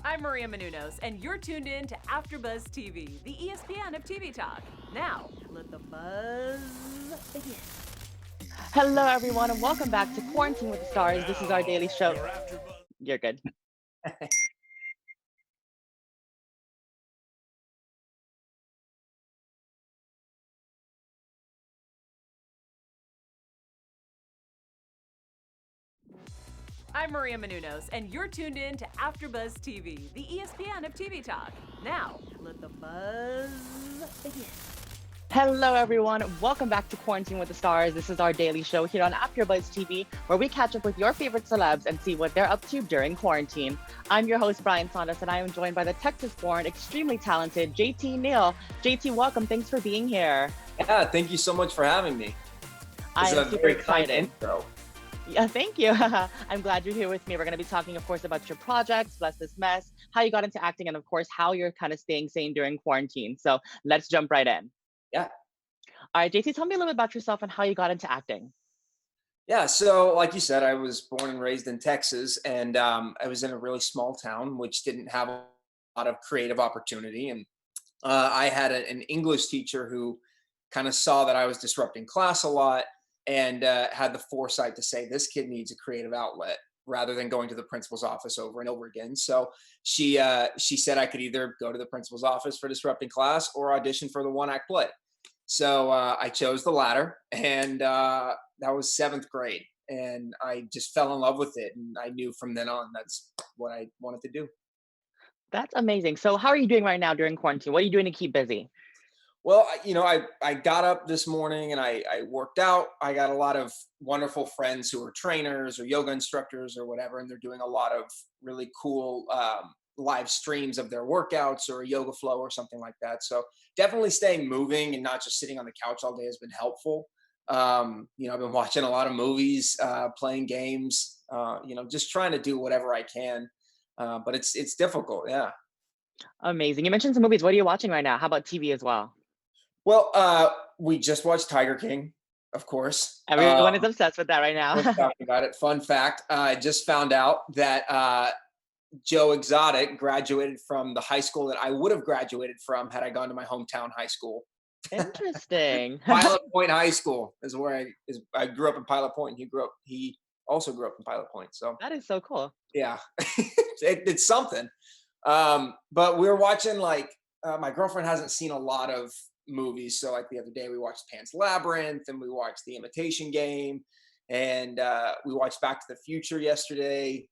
I'm Maria Menounos, and you're tuned in to AfterBuzz TV, the ESPN of TV talk. Now, let the buzz begin. Hello, everyone, and welcome back to Quarantine with the Stars. This is our Now, daily show. your AfterBuzz. You're good. I'm Maria Menounos, and you're tuned in to AfterBuzz TV, the ESPN of TV talk. Now, let the buzz begin. Hello, everyone. Welcome back to Quarantine with the Stars. This is our daily show here on AfterBuzz TV, where we catch up with your favorite celebs and see what they're up to during quarantine. I'm your host, Brian Saunders, and I am joined by the Texas-born, extremely talented JT Neal. JT, welcome. Thanks for being here. Yeah, thank you so much for having me. I It's am a super very kind excited. intro. Yeah, thank you. I'm glad you're here with me. We're going to be talking, of course, about your projects, Bless This Mess, how you got into acting, and of course, how you're kind of staying sane during quarantine. So let's jump right in. Yeah. All right, JT, tell me a little bit about yourself and how you got into acting. Yeah, so like you said, I was born and raised in Texas, and I was in a really small town, which didn't have a lot of creative opportunity. And I had an English teacher who kind of saw that I was disrupting class a lot and had the foresight to say, this kid needs a creative outlet rather than going to the principal's office over and over again. So she said I could either go to the principal's office for disrupting class or audition for the one act play. So I chose the latter, and that was seventh grade. And I just fell in love with it. And I knew from then on that's what I wanted to do. That's amazing. So, how are you doing right now during quarantine? What are you doing to keep busy? Well, I got up this morning and I worked out. I got a lot of wonderful friends who are trainers or yoga instructors or whatever, and they're doing a lot of really cool live streams of their workouts or a yoga flow or something like that. So definitely staying moving and not just sitting on the couch all day has been helpful. I've been watching a lot of movies, playing games, just trying to do whatever I can. But it's difficult. Yeah. Amazing. You mentioned some movies. What are you watching right now? How about TV as well? Well, we just watched Tiger King, of course. Everyone is obsessed with that right We're now. talking about it. Fun fact: I just found out that Joe Exotic graduated from the high school that I would have graduated from had I gone to my hometown high school. Interesting. Pilot Point High School is where I grew up in Pilot Point. He also grew up in Pilot Point. So That is so cool. yeah, it's something. But we were watching my girlfriend hasn't seen a lot of movies, so like the other day we watched Pan's Labyrinth and we watched The Imitation Game, and we watched Back to the Future yesterday.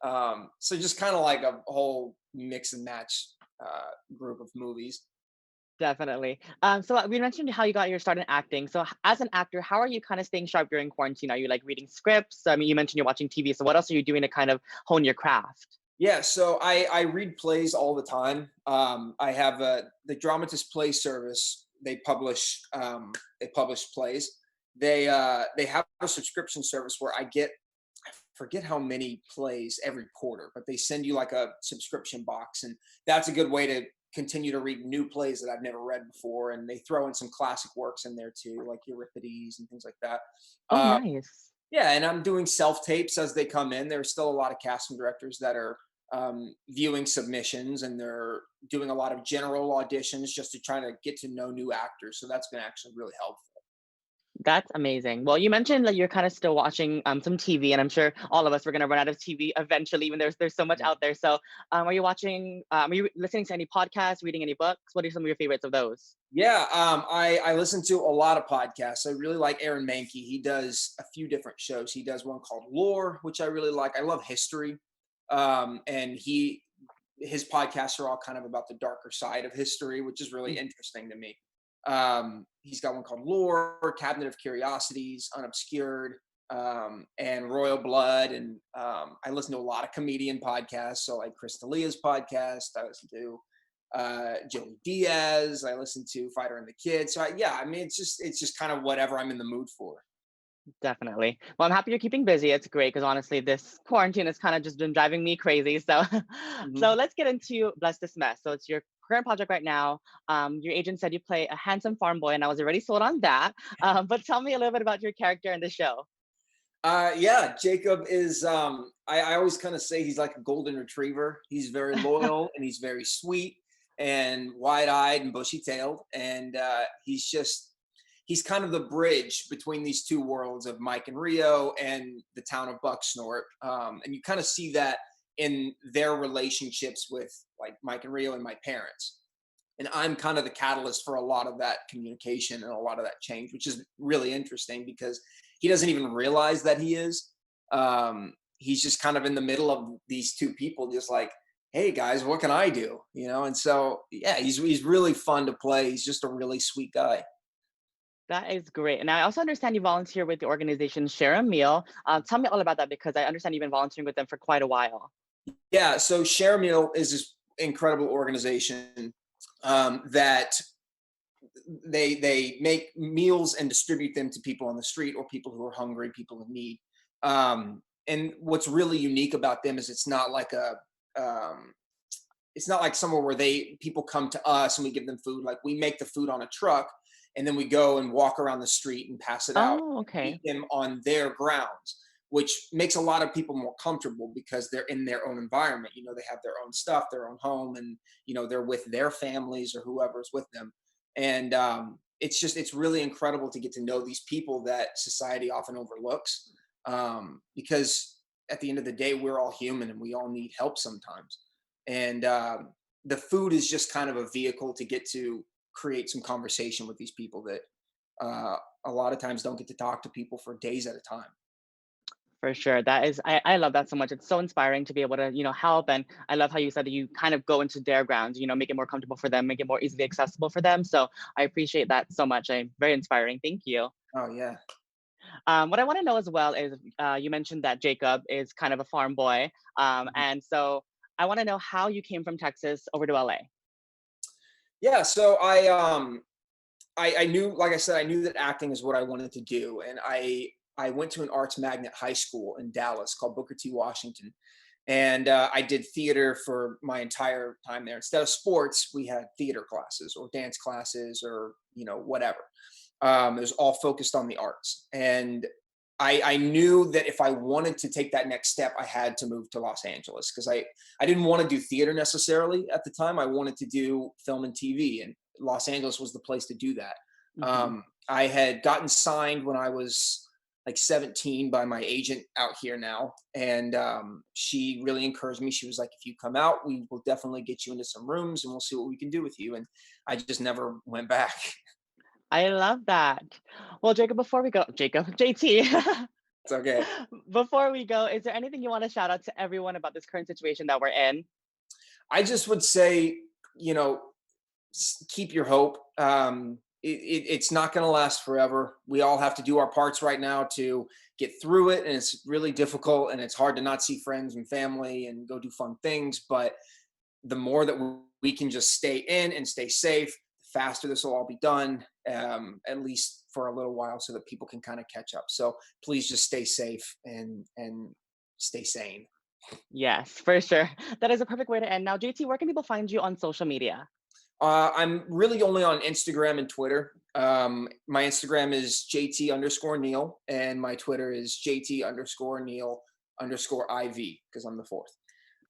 So just kind of like a whole mix and match group of movies. Definitely. So we mentioned how you got your start in acting. So as an actor, how are you kind of staying sharp during quarantine? Are you like reading scripts? I mean, you mentioned you're watching TV. So what else are you doing to kind of hone your craft? Yeah, so I read plays all the time. I have the Dramatist Play Service. They publish plays. They have a subscription service where I forget how many plays every quarter, but they send you like a subscription box, and that's a good way to continue to read new plays that I've never read before. And they throw in some classic works in there too, like Euripides and things like that. Oh, Uh, nice. yeah, and I'm doing self tapes as they come in. There's still a lot of casting directors that are viewing submissions, and they're doing a lot of general auditions just to try to get to know new actors. So that's been actually really helpful. That's amazing. Well, you mentioned that you're kind of still watching some TV, and I'm sure all of us were going to run out of TV eventually. Even there's so much Yeah. out there. So, are you watching? Are you listening to any podcasts? Reading any books? What are some of your favorites of those? Yeah, I listen to a lot of podcasts. I really like Aaron Mahnke. He does a few different shows. He does one called Lore, which I really like. I love history, and his podcasts are all kind of about the darker side of history, which is really interesting to me. He's got one called Lore, Cabinet of Curiosities, Unobscured, and Royal Blood. And I listen to a lot of comedian podcasts. So like Chris D'Elia's podcast. I listen to Joey Diaz. I listen to Fighter and the Kid. So yeah, I mean, it's just kind of whatever I'm in the mood for. Definitely. Well, I'm happy you're keeping busy. It's great because honestly, this quarantine has kind of just been driving me crazy. So, so Mhm. let's get into Bless This Mess. So it's your current project right now. Your agent said you play a handsome farm boy, and I was already sold on that. But tell me a little bit about your character in the show. Yeah, Jacob is I always kind of say he's like a golden retriever. He's very loyal and he's very sweet and wide-eyed and bushy-tailed. And he's kind of the bridge between these two worlds of Mike and Rio and the town of Bucksnort. And you kind of see that in their relationships with like Mike and Rio and my parents. And I'm kind of the catalyst for a lot of that communication and a lot of that change, which is really interesting because he doesn't even realize that he is. He's just kind of in the middle of these two people, just like, hey guys, what can I do? And so yeah, he's really fun to play. He's just a really sweet guy. That is great. And I also understand you volunteer with the organization Share a Meal. Tell me all about that because I understand you've been volunteering with them for quite a while. Yeah, so Share a Meal is this incredible organization that they make meals and distribute them to people on the street or people who are hungry, people in need. And what's really unique about them is it's not like somewhere where people come to us and we give them food. Like we make the food on a truck and then we go and walk around the street and pass it out. Oh, okay. Eat them on their grounds, which makes a lot of people more comfortable because they're in their own environment. They have their own stuff, their own home, and they're with their families or whoever's with them. And it's really incredible to get to know these people that society often overlooks, because at the end of the day, we're all human and we all need help sometimes. And the food is just kind of a vehicle to get to create some conversation with these people that a lot of times don't get to talk to people for days at a time. For sure. I love that so much. It's so inspiring to be able to, help. And I love how you said that you kind of go into their grounds, make it more comfortable for them, make it more easily accessible for them. So I appreciate that so much. Very inspiring. Thank you. Oh, yeah. What I want to know as well is you mentioned that Jacob is kind of a farm boy. And so I want to know how you came from Texas over to LA. Yeah. So I knew, like I said, I knew that acting is what I wanted to do. And I went to an arts magnet high school in Dallas called Booker T. Washington. And I did theater for my entire time there. Instead of sports, we had theater classes or dance classes or, whatever. It was all focused on the arts. And I knew that if I wanted to take that next step, I had to move to Los Angeles because I didn't want to do theater necessarily at the time. I wanted to do film and TV, and Los Angeles was the place to do that. Mhm. I had gotten signed when I was like 17 by my agent out here now. And she really encouraged me. She was like, if you come out, we will definitely get you into some rooms and we'll see what we can do with you. And I just never went back. I love that. Well, JT, It's okay. before we go, is there anything you want to shout out to everyone about this current situation that we're in? I just would say, keep your hope. It's not going to last forever. We all have to do our parts right now to get through it. And it's really difficult and it's hard to not see friends and family and go do fun things. But the more that we can just stay in and stay safe, the faster this will all be done, at least for a little while so that people can kind of catch up. So please just stay safe and stay sane. Yes, for sure. That is a perfect way to end. Now, JT, where can people find you on social media? I'm really only on Instagram and Twitter. My Instagram is JT_Neal and my Twitter is JT_Neal_IV because I'm the fourth.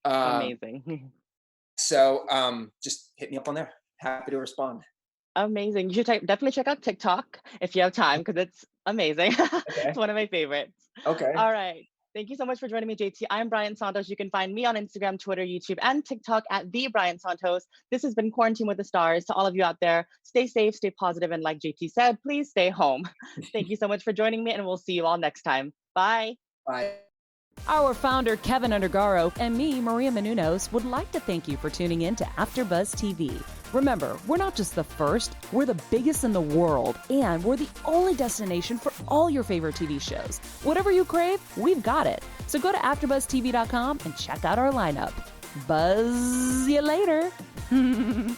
Amazing. So just hit me up on there. Happy to respond. Amazing. You should definitely check out TikTok if you have time because it's amazing. Okay. It's one of my favorites. Okay. All right. Thank you so much for joining me, JT. I'm Brian Santos. You can find me on Instagram, Twitter, YouTube, and TikTok at the Brian Santos. This has been Quarantine with the Stars. To all of you out there, stay safe, stay positive, and like JT said, please stay home. Thank you so much for joining me, and we'll see you all next time. Bye. Bye. Our founder, Kevin Undergaro, and me, Maria Menounos, would like to thank you for tuning in to AfterBuzz TV. Remember, we're not just the first, we're the biggest in the world, and we're the only destination for all your favorite TV shows. Whatever you crave, we've got it. So go to AfterBuzzTV.com and check out our lineup. Buzz you later. The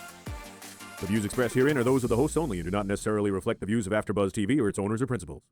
views expressed herein are those of the hosts only and do not necessarily reflect the views of AfterBuzz TV or its owners or principals.